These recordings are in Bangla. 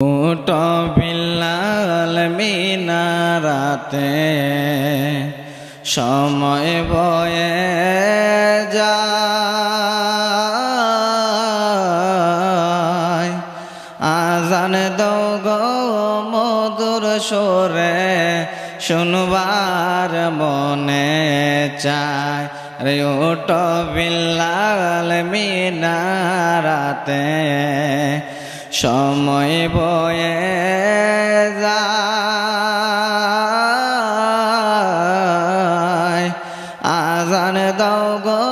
উটো বিল্লাল মিনারাতে সময় বয়ে যায়। আজান দাও গো মধুর সুরে শুনবার মনে চায়। রে উটো বিল্লাল মিনারাতে সময় বয়ে যায়। আজান দাও গো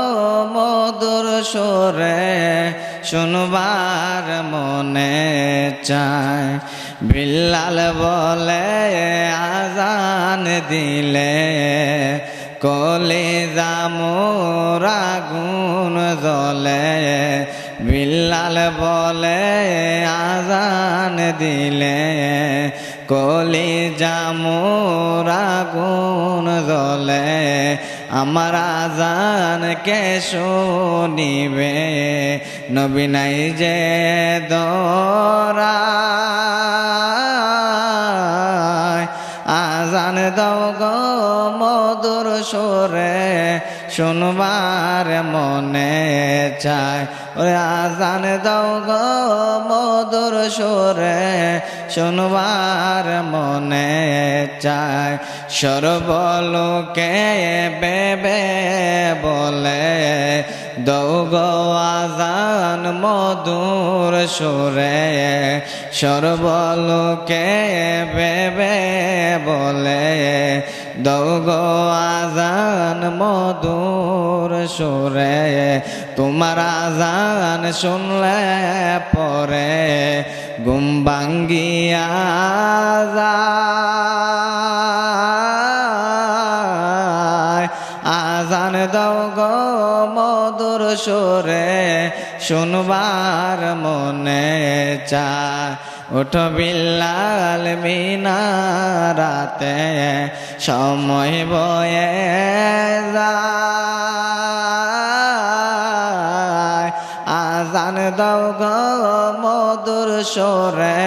মধুর সুরে শুনবার মনে চায়। বিল্লাল বলে আজান দিলে কলিজা মোর আগুন জ্বলে। বিল্লাল বলে আজান দিলে কলিজা মোর আগুন জ্বলে। আমার আজান কে শুনিবে নবী নাই যে দরায়। আজান দাও গো মধুর সুরে শুনবার মনে চায়। ওরে আজান দাও গো মধুর সুরে শুনবার মনে চায়। সর্বলোকে বেবে বলে দাও গো আজান মধুর সুরে। সর্বলোকে বেবে বলে দাও গো আজান মধুর সুরে। তোমার আজান শুনলে পরে ঘুম ভাঙ্গিয়া যায়। আজান দাও গো মধুর সুরে শুনবার মনে চায়। উঠো বিল্লাল মিনারাতে সময় বয়ে যায়। আজান দাও গো মধুর সুরে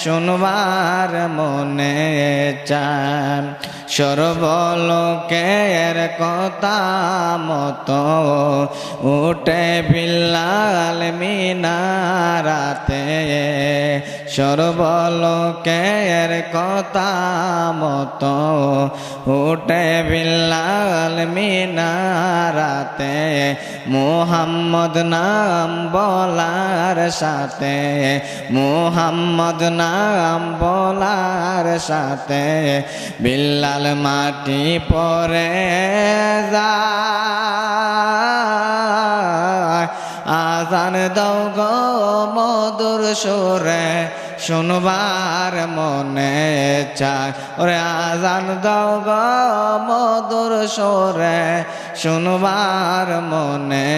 শুনবার মনে চায়। সর্বলোকের কথা মতো উঠে বিল্লাল মিনারাতে। সর্বলোকের কথা মতো উঠে বিল্লাল মিনারাতে। মুহাম্মদ নাম বলার সাথে, মুহাম্মদ নাম বলার সাথে বিল্লাল মাটি পরে যায়। আজান দাও গো মধুর সুরে শুনবার মনে চায়। ওরে আজান দাও গো মধুর সুরে শুনবার মনে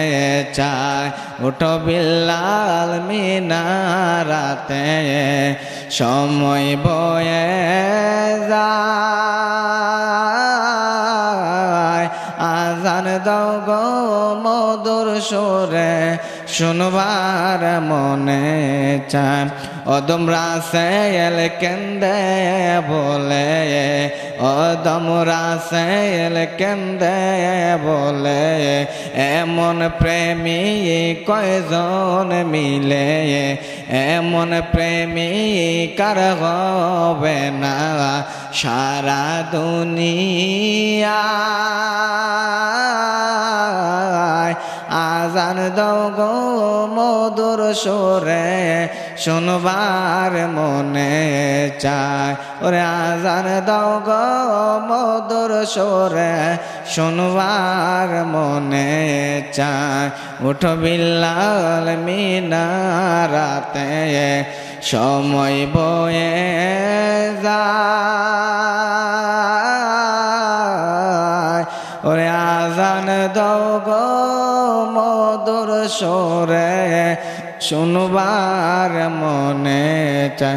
চায়। উঠো বিল্লাল মিনারাতে সময় বয়ে যায়। আজান দাও গো মধুর সুরে শুনবার মনে চায়। অদম রাসেল কেন্দে বলে, অদম রাসেল কেন্দে বলে এমন প্রেমী কয়জন মিলে। এমন প্রেমী কার হবে না সারা দুনিয়া। আজান দাও গো মধুর সুরে শুনবার মনে চায়। ওরে আজান দাও গো মধুর সুরে শুনবার মনে চায়। উঠো বিল্লাল মিনারাতে সময় বয়ে যায়। ওরে আজান দাও গো মধুর সুরে শুনবার মনে চায়।